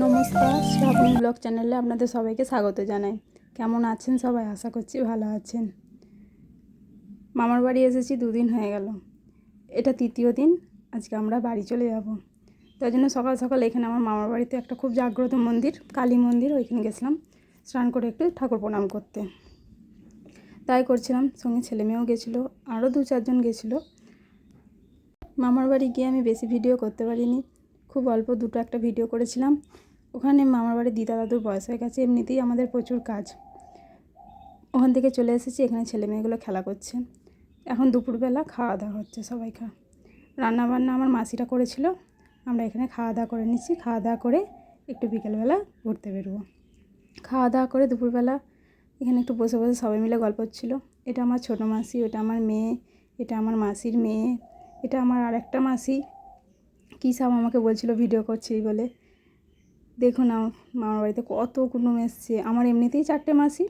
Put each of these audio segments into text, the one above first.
নমস্কার, শ্রাবণী ব্লগ চ্যানেলে আপনাদের সবাইকে স্বাগত জানাই। কেমন আছেন সবাই? আশা করছি ভালো আছেন। মামার বাড়ি এসেছি 2 দিন হয়ে গেল, এটা 3য় দিন। আজকে আমরা বাড়ি চলে যাব। তাই জন্য সকাল সকাল এখানে আমার মামার বাড়িতে একটা খুব জাগ্রত মন্দির, কালী মন্দির, ওইখানে গেছিলাম স্নান করে একটু ঠাকুর প্রণাম করতে। তাই করছিলাম, সঙ্গে ছেলে মেয়েও গেছিলো, আরও 2-4 জন গেছিলো। মামার বাড়ি গিয়ে আমি বেশি ভিডিও করতে পারিনি, খুব অল্প দুটো একটা ভিডিও করেছিলাম। ওখানে মামার বাড়ির দিদা দাদুর বয়স হয়ে গেছে, এমনিতেই আমাদের প্রচুর কাজ। ওখান থেকে চলে এসেছি, এখানে ছেলে মেয়েগুলো খেলা করছে। এখন দুপুরবেলা খাওয়া দাওয়া হচ্ছে, সবাই রান্নাবান্না আমার মাসিরা করেছিল। আমরা এখানে খাওয়া দাওয়া করে নিচ্ছি, খাওয়া দাওয়া করে একটু বিকেলবেলা ঘুরতে বেরোবো। খাওয়া দাওয়া করে দুপুরবেলা এখানে একটু বসে বসে সবাই মিলে গল্প হচ্ছিল। এটা আমার ছোটো মাসি, ওটা আমার মেয়ে, এটা আমার মাসির মেয়ে, এটা আমার আরেকটা মাসি। কী সব আমাকে বলছিল ভিডিও করছি বলে। দেখুন আমার মামার বাড়িতে কত কুটুম এসছে। আমার এমনিতেই 4টে মাসি,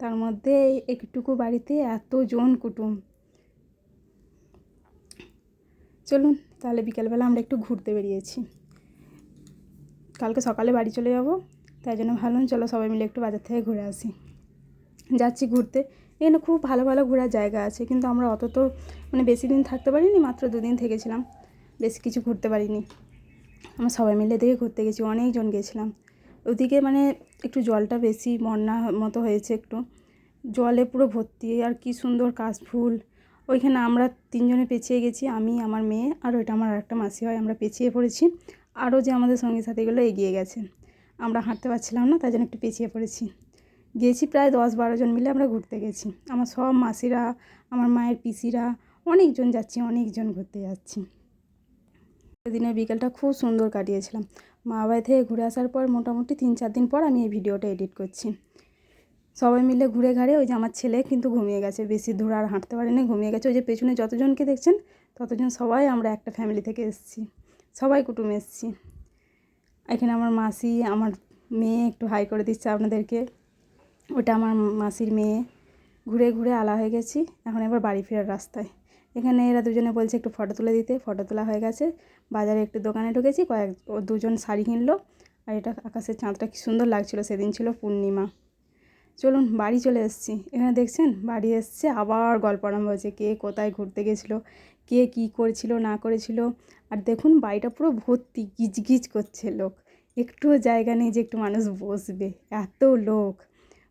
তার মধ্যে একটুকু বাড়িতে এতজন কুটুম। চলুন তাহলে বিকেলবেলা আমরা একটু ঘুরতে বেরিয়েছি। কালকে সকালে বাড়ি চলে যাব, তাই জন্য ভাবলাম চলো সবাই মিলে একটু বাজার থেকে ঘুরে আসি। যাচ্ছি ঘুরতে। এখানে খুব ভালো ভালো ঘোরার জায়গা আছে, কিন্তু আমরা অত তো বেশি দিন থাকতে পারিনি, মাত্র 2 দিন থেকেছিলাম, বেশি কিছু ঘুরতে পারিনি। আমরা সবাই মিলে দেখে ঘুরতে গেছি, অনেকজন গেছিলাম। ওদিকে একটু জলটা বেশি বন্যা মতো হয়েছে, একটু জলে পুরো ভর্তি। আর কি সুন্দর কাশফুল। ওইখানে আমরা 3জনে পেঁচিয়ে গেছি, আমি, আমার মেয়ে আর ওইটা আমার আরেকটা মাসি হয়, আমরা পেঁচিয়ে পড়েছি। আরও যে আমাদের সঙ্গী সাথীগুলো এগিয়ে গেছে, আমরা হাঁটতে পারছিলাম না, তাই জন্য একটু পেঁচিয়ে পড়েছি। গেছি প্রায় 10-12 জন মিলে আমরা ঘুরতে গেছি। আমার সব মাসিরা, আমার মায়ের পিসিরা, অনেকজন যাচ্ছি, অনেকজন ঘুরতে যাচ্ছি। দিনের বিকেলটা খুব সুন্দর কাটিয়েছিলাম। মা বাড়ি থেকে ঘুরে আসার পর মোটামুটি 3-4 দিন পর আমি এই ভিডিওটা এডিট করছি। সবাই মিলে ঘুরে ঘাড়ে, ওই যে আমার ছেলে কিন্তু ঘুমিয়ে গেছে, বেশি দূর আর হাঁটতে পারেনি, ঘুমিয়ে গেছে। ওই যে পেছনে যতজনকে দেখছেন ততজন সবাই আমরা একটা ফ্যামিলি থেকে এসেছি, সবাই কুটুম এসেছি। এখানে আমার মাসি, আমার মেয়ে একটু হাই করে দিচ্ছে আপনাদেরকে, ওটা আমার মাসির মেয়ে। ঘুরে ঘুরে আলা হয়ে গেছি, এখন এবার বাড়ি ফেরার রাস্তায়। এখানে এরা দুজনে বলছে একটু ফটো তুলে দিতে, ফটো তোলা হয়ে গেছে। বাজারে একটু দোকানে ঢুকেছি, 2জন শাড়ি কিনলো। আর এটা আকাশের চাঁদটা কী সুন্দর লাগছিলো, সেদিন ছিল পূর্ণিমা। চলুন বাড়ি চলে এসেছি। এখানে দেখছেন বাড়ি এসছে, আবার গল্প আরম্ভ হয়েছে, কে কোথায় ঘুরতে গেছিলো, কে কী করেছিল না করেছিল। আর দেখুন বাড়িটা পুরো ভর্তি, গিজগিজ করছে লোক, একটুও জায়গা নেই যে একটু মানুষ বসবে, এত লোক।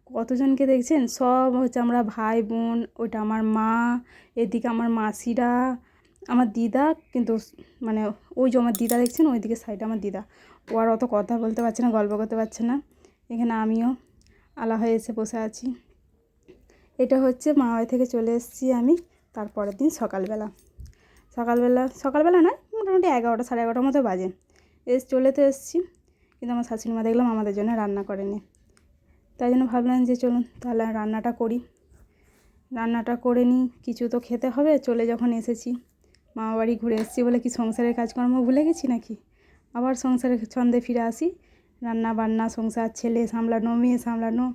কতজনকে দেখছেন, সব হচ্ছে আমরা ভাই বোন, ওটা আমার মা, এদিকে আমার মাসিরা, আমার দিদা। কিন্তু ওই যে আমার দিদা দেখছেন, ওইদিকে সাইডে আমার দিদা, ও আর অত কথা বলতে পারছে না, গল্প করতে পারছে না। এখানে আমিও আলা হয়ে এসে বসে আছি। এটা হচ্ছে মা বাড়ি থেকে চলে এসেছি আমি তারপরের দিন সকালবেলা। সকালবেলা নয়, মোটামুটি 11টা, সাড়ে 11টার মতো বাজে। চলে তো এসেছি, কিন্তু আমার শাশুড়ি মা দেখলাম আমাদের জন্য রান্না করেনি। তাই জন্য ভাবলাম যে চলুন তাহলে রান্নাটা করে নিই, কিছু তো খেতে হবে। চলে যখন এসেছি, মামা বাড়ি ঘুরে এসেছি বলে কি সংসারের কাজকর্ম ভুলে গেছি নাকি? আবার সংসারের ছন্দে ফিরে আসি, রান্না বান্না, সংসার, ছেলে সামলানো, মেয়ে সামলানো,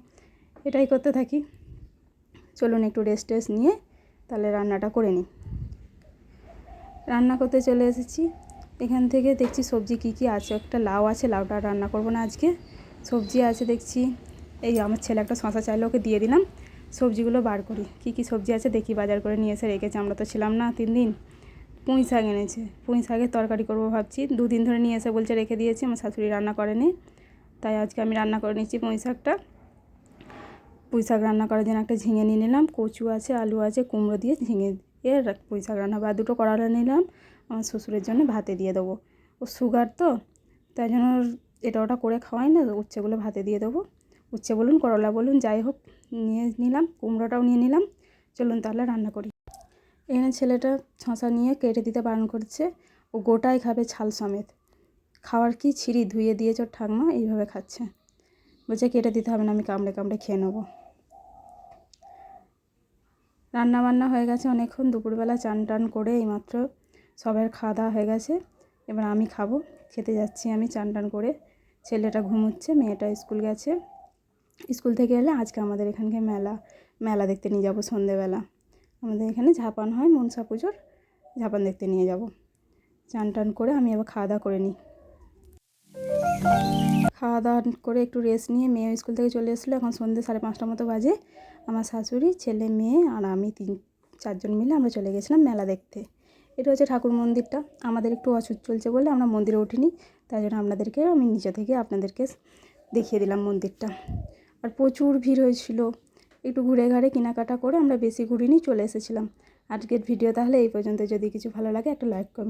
এটাই করতে থাকি। চলুন একটু রেস্ট নিয়ে তাহলে রান্নাটা করে নিই। রান্না করতে চলে এসেছি। এখান থেকে দেখছি সবজি কী কী আছে। একটা লাউ আছে, লাউটা রান্না করব না আজকে। সবজি আছে দেখছি, এই আমার ছেলে একটা শশা চাইলে ওকে দিয়ে দিলাম। সবজিগুলো বার করি, কী কী সবজি আছে দেখি। বাজার করে নিয়ে এসে রেখেছে, আমরা তো ছিলাম না 3 দিন। পুঁই শাক এনেছে, পুঁই শাকের তরকারি করবো ভাবছি। 2 দিন ধরে নিয়ে এসে বলছে রেখে দিয়েছি, আমার শাশুড়ি রান্না করেনি, তাই আজকে আমি রান্না করে নিচ্ছি পুঁই শাকটা। পুঁই শাক রান্না করার জন্য একটা ঝিঙে নিয়ে নিলাম, কচু আছে, আলু আছে, কুমড়ো দিয়ে ঝিঙে এর পুঁই শাক রান্না। বা 2টো করলা নিলাম, আমার শ্বশুরের জন্য ভাতে দিয়ে দেবো। ও সুগার তো, তাই জন্য এটা ওটা করে খাওয়াই না, উচ্ছেগুলো ভাতে দিয়ে দেবো। উচ্ছে বলুন, করলা বলুন, যাই হোক নিয়ে নিলাম, কুমড়োটাও নিয়ে নিলাম। চলুন তাহলে রান্না করি। এখানে ছেলেটা শশা নিয়ে কেটে দিতে বারণ করছে, ও গোটাই খাবে ছাল সমেত। খাওয়ার কি ছিঁড়ি ধুয়ে দিয়েছে ওর ঠাকমা, এইভাবে খাচ্ছে। বলছে কেটে দিতে হবে না, আমি কামড়ে কামড়ে খেয়ে নেবো। রান্না বান্না হয়ে গেছে অনেকক্ষণ, দুপুরবেলা চান টান করে এইমাত্র সবার খাওয়া দাওয়া হয়ে গেছে। এবার আমি খাবো, খেতে যাচ্ছি আমি চান টান করে। ছেলেটা ঘুমোচ্ছে, মেয়েটা স্কুল গেছে। স্কুল থেকে এলে আজকে আমাদের এখানকার মেলা দেখতে নিয়ে যাব সন্ধেবেলা। আমাদের এখানে ঝাপান হয়, মনসা পুজোর ঝাপান দেখতে নিয়ে যাব। চান টান করে আমি এবার খাওয়া দাওয়া করে নিই। খাওয়া দাওয়া করে একটু রেস্ট নিয়ে মেয়ে স্কুল থেকে চলে এসেছিলো। এখন সন্ধ্যে 5:30 মতো বাজে। আমার শাশুড়ি, ছেলে, মেয়ে আর আমি 4জন মিলে আমরা চলে গেছিলাম মেলা দেখতে। এটা হচ্ছে ঠাকুর মন্দিরটা। আমাদের একটু অসুখ চলছে বলে আমরা মন্দিরে উঠিনি, তাই জন্য আপনাদেরকে আমি নিচে থেকে আপনাদেরকে দেখিয়ে দিলাম মন্দিরটা। আর প্রচুর ভিড় হয়েছিল। একটু ঘুরে ঘাড়ে কেনাকাটা করে আমরা বেশি ঘুরিনি, চলে এসেছিলাম। আজকের ভিডিও তাহলে এই পর্যন্ত। যদি কিছু ভালো লাগে একটা লাইক কমেন্ট